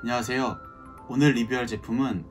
안녕하세요. 오늘 리뷰할 제품은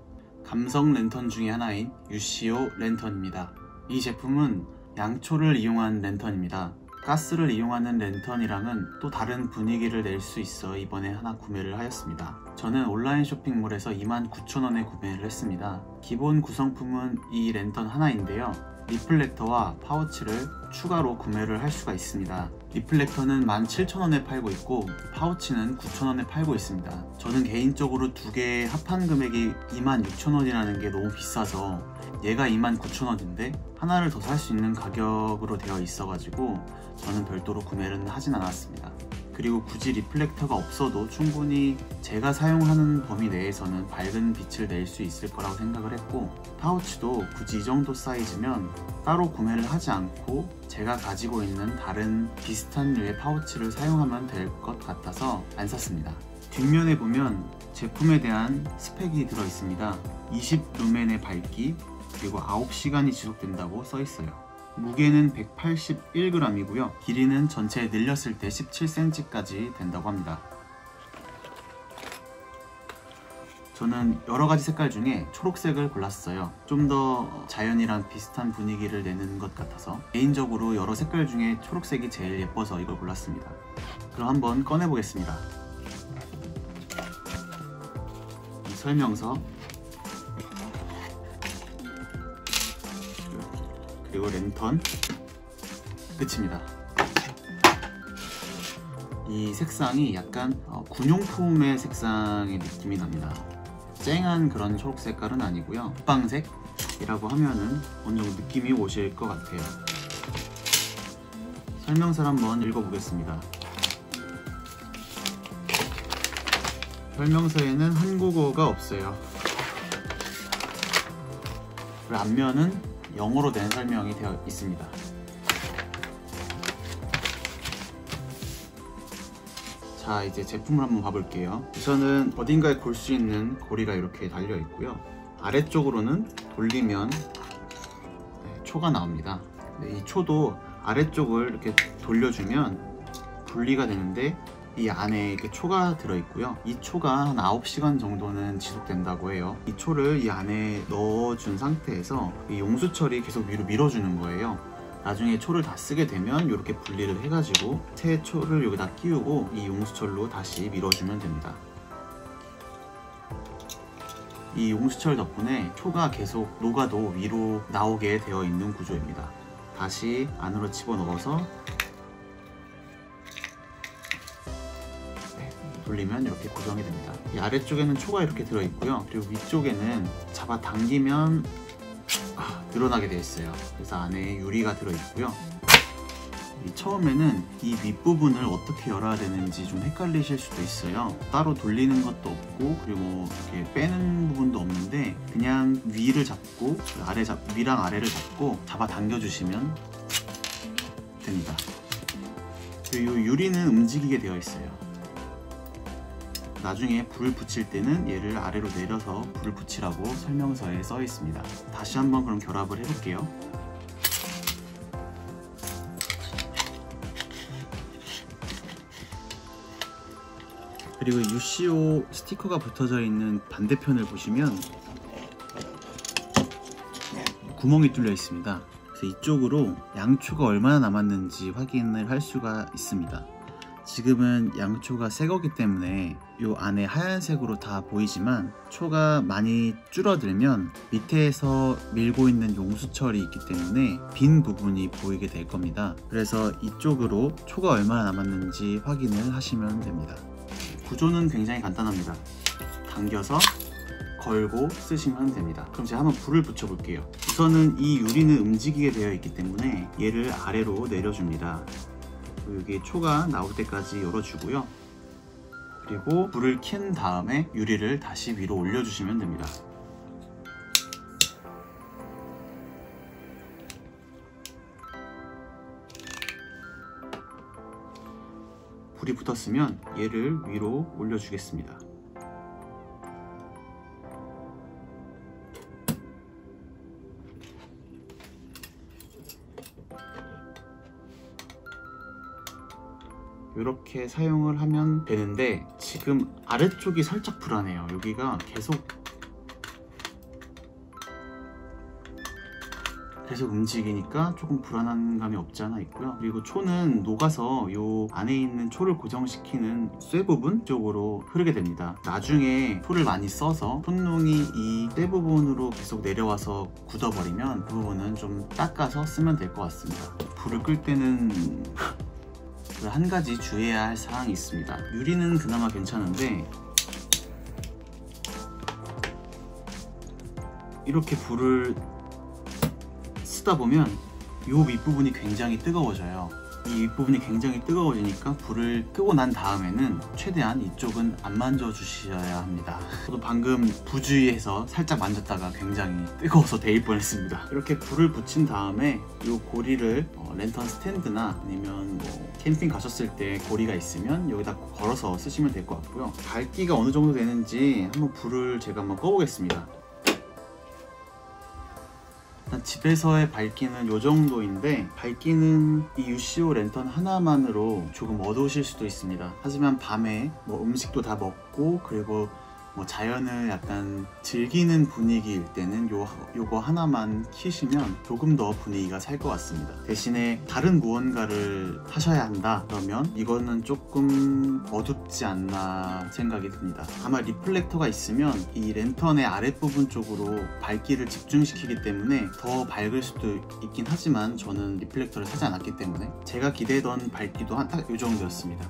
감성 랜턴 중의 하나인 UCO 랜턴입니다. 이 제품은 양초를 이용한 랜턴입니다. 가스를 이용하는 랜턴이랑은 또 다른 분위기를 낼 수 있어 이번에 하나 구매를 하였습니다. 저는 온라인 쇼핑몰에서 29,000원에 구매를 했습니다. 기본 구성품은 이 랜턴 하나인데요. 리플렉터와 파우치를 추가로 구매를 할 수가 있습니다. 리플렉터는 17,000원에 팔고 있고 파우치는 9,000원에 팔고 있습니다. 저는 개인적으로 두 개의 합한 금액이 26,000원이라는 게 너무 비싸서 얘가 29,000원인데 하나를 더 살 수 있는 가격으로 되어 있어가지고 저는 별도로 구매를 하진 않았습니다. 그리고 굳이 리플렉터가 없어도 충분히 제가 사용하는 범위 내에서는 밝은 빛을 낼 수 있을 거라고 생각을 했고, 파우치도 굳이 이 정도 사이즈면 따로 구매를 하지 않고 제가 가지고 있는 다른 비슷한 류의 파우치를 사용하면 될 것 같아서 안 샀습니다. 뒷면에 보면 제품에 대한 스펙이 들어 있습니다. 20루멘의 밝기, 그리고 9시간이 지속된다고 써 있어요. 무게는 181g이고요. 길이는 전체에 늘렸을 때 17cm까지 된다고 합니다. 저는 여러가지 색깔 중에 초록색을 골랐어요. 좀 더 자연이랑 비슷한 분위기를 내는 것 같아서 개인적으로 여러 색깔 중에 초록색이 제일 예뻐서 이걸 골랐습니다. 그럼 한번 꺼내 보겠습니다. 설명서, 그리고 랜턴, 끝입니다. 이 색상이 약간 군용품의 색상의 느낌이 납니다. 쨍한 그런 초록 색깔은 아니고요. 국방색이라고 하면은 어느 정도 느낌이 오실 것 같아요. 설명서를 한번 읽어보겠습니다. 설명서에는 한국어가 없어요. 그리고 앞면은 영어로 된 설명이 되어 있습니다. 자, 이제 제품을 한번 봐볼게요. 우선은 어딘가에 골 수 있는 고리가 이렇게 달려 있고요. 아래쪽으로는 돌리면 초가 나옵니다. 이 초도 아래쪽을 이렇게 돌려주면 분리가 되는데 이 안에 이렇게 초가 들어있고요. 이 초가 한 9시간 정도는 지속된다고 해요. 이 초를 이 안에 넣어준 상태에서 이 용수철이 계속 위로 밀어주는 거예요. 나중에 초를 다 쓰게 되면 이렇게 분리를 해가지고 새 초를 여기다 끼우고 이 용수철로 다시 밀어주면 됩니다. 이 용수철 덕분에 초가 계속 녹아도 위로 나오게 되어 있는 구조입니다. 다시 안으로 집어넣어서 돌리면 이렇게 고정이 됩니다. 이 아래쪽에는 초가 이렇게 들어있고요. 그리고 위쪽에는 잡아당기면 늘어나게 되어 있어요. 그래서 안에 유리가 들어있고요. 처음에는 이 윗부분을 어떻게 열어야 되는지 좀 헷갈리실 수도 있어요. 따로 돌리는 것도 없고 그리고 이렇게 빼는 부분도 없는데 그냥 위를 잡고 위랑 아래를 잡고 잡아당겨 주시면 됩니다. 그리고 이 유리는 움직이게 되어 있어요. 나중에 불을 붙일 때는 얘를 아래로 내려서 불을 붙이라고 설명서에 써 있습니다. 다시 한번 그럼 결합을 해볼게요. 그리고 UCO 스티커가 붙어져 있는 반대편을 보시면 구멍이 뚫려 있습니다. 그래서 이쪽으로 양초가 얼마나 남았는지 확인을 할 수가 있습니다. 지금은 양초가 새 거기 때문에 이 안에 하얀색으로 다 보이지만 초가 많이 줄어들면 밑에서 밀고 있는 용수철이 있기 때문에 빈 부분이 보이게 될 겁니다. 그래서 이쪽으로 초가 얼마나 남았는지 확인을 하시면 됩니다. 구조는 굉장히 간단합니다. 당겨서 걸고 쓰시면 됩니다. 그럼 제가 한번 불을 붙여 볼게요. 우선은 이 유리는 움직이게 되어 있기 때문에 얘를 아래로 내려줍니다. 여기 초가 나올 때까지 열어주고요. 그리고 불을 켠 다음에 유리를 다시 위로 올려주시면 됩니다. 불이 붙었으면 얘를 위로 올려주겠습니다. 이렇게 사용을 하면 되는데 지금 아래쪽이 살짝 불안해요. 여기가 계속 움직이니까 조금 불안한 감이 없지 않아 있고요. 그리고 초는 녹아서 이 안에 있는 초를 고정시키는 쇠 부분 쪽으로 흐르게 됩니다. 나중에 초를 많이 써서 촛농이 이 쇠 부분으로 계속 내려와서 굳어버리면 그 부분은 좀 닦아서 쓰면 될 것 같습니다. 불을 끌 때는 한 가지 주의해야 할 사항이 있습니다. 유리는 그나마 괜찮은데 이렇게 불을 쓰다 보면 이 윗부분이 굉장히 뜨거워져요. 이 윗부분이 굉장히 뜨거워지니까 불을 끄고 난 다음에는 최대한 이쪽은 안 만져주셔야 합니다. 저도 방금 부주의해서 살짝 만졌다가 굉장히 뜨거워서 데일 뻔했습니다. 이렇게 불을 붙인 다음에 이 고리를 랜턴 스탠드나 아니면 뭐 캠핑 가셨을 때 고리가 있으면 여기다 걸어서 쓰시면 될 것 같고요. 밝기가 어느 정도 되는지 한번 불을 제가 한번 꺼보겠습니다. 집에서의 밝기는 이 정도인데 밝기는 이 UCO 랜턴 하나만으로 조금 어두우실 수도 있습니다. 하지만 밤에 뭐 음식도 다 먹고 그리고 뭐 자연을 약간 즐기는 분위기일 때는 요거 하나만 켜시면 조금 더 분위기가 살 것 같습니다. 대신에 다른 무언가를 하셔야 한다 그러면 이거는 조금 어둡지 않나 생각이 듭니다. 아마 리플렉터가 있으면 이 랜턴의 아랫부분 쪽으로 밝기를 집중시키기 때문에 더 밝을 수도 있긴 하지만 저는 리플렉터를 사지 않았기 때문에 제가 기대던 밝기도 딱 이 정도였습니다.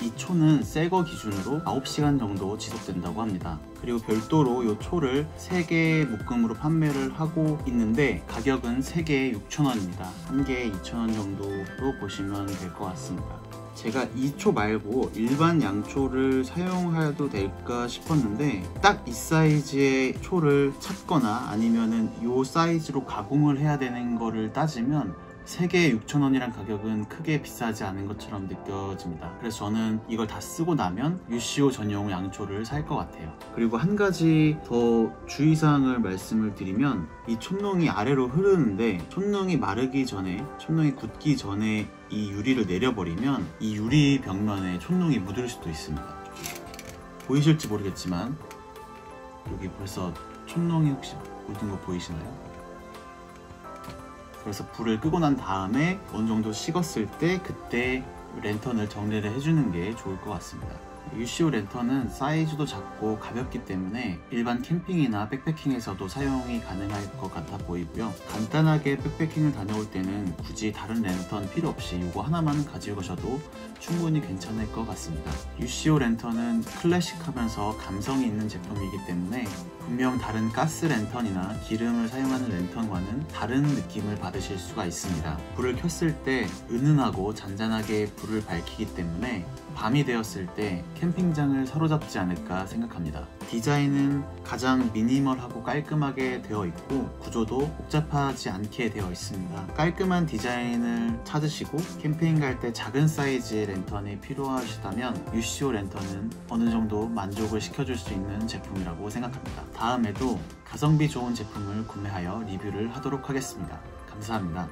이 초는 새거 기준으로 9시간 정도 지속된다고 합니다. 그리고 별도로 이 초를 3개 묶음으로 판매를 하고 있는데 가격은 3개에 6,000원입니다. 1개에 2,000원 정도로 보시면 될 것 같습니다. 제가 이 초 말고 일반 양초를 사용해도 될까 싶었는데 딱 이 사이즈의 초를 찾거나 아니면은 이 사이즈로 가공을 해야 되는 거를 따지면 3개에 6,000원이란 가격은 크게 비싸지 않은 것처럼 느껴집니다. 그래서 저는 이걸 다 쓰고 나면 UCO 전용 양초를 살 것 같아요. 그리고 한 가지 더 주의사항을 말씀을 드리면 이 촛농이 아래로 흐르는데 촛농이 마르기 전에, 촛농이 굳기 전에 이 유리를 내려버리면 이 유리 벽면에 촛농이 묻을 수도 있습니다. 보이실지 모르겠지만 여기 벌써 촛농이 혹시 묻은 거 보이시나요? 그래서 불을 끄고 난 다음에 어느 정도 식었을 때 그때 랜턴을 정리를 해주는 게 좋을 것 같습니다. UCO 랜턴은 사이즈도 작고 가볍기 때문에 일반 캠핑이나 백패킹에서도 사용이 가능할 것 같아 보이고요. 간단하게 백패킹을 다녀올 때는 굳이 다른 랜턴 필요 없이 이거 하나만 가지고 가셔도 충분히 괜찮을 것 같습니다. UCO 랜턴은 클래식하면서 감성이 있는 제품이기 때문에 분명 다른 가스 랜턴이나 기름을 사용하는 랜턴과는 다른 느낌을 받으실 수가 있습니다. 불을 켰을 때 은은하고 잔잔하게 불을 밝히기 때문에 밤이 되었을 때 캠핑장을 사로잡지 않을까 생각합니다. 디자인은 가장 미니멀하고 깔끔하게 되어 있고 구조도 복잡하지 않게 되어 있습니다. 깔끔한 디자인을 찾으시고 캠핑 갈 때 작은 사이즈의 랜턴이 필요하시다면 UCO 랜턴은 어느 정도 만족을 시켜줄 수 있는 제품이라고 생각합니다. 다음에도 가성비 좋은 제품을 구매하여 리뷰를 하도록 하겠습니다. 감사합니다.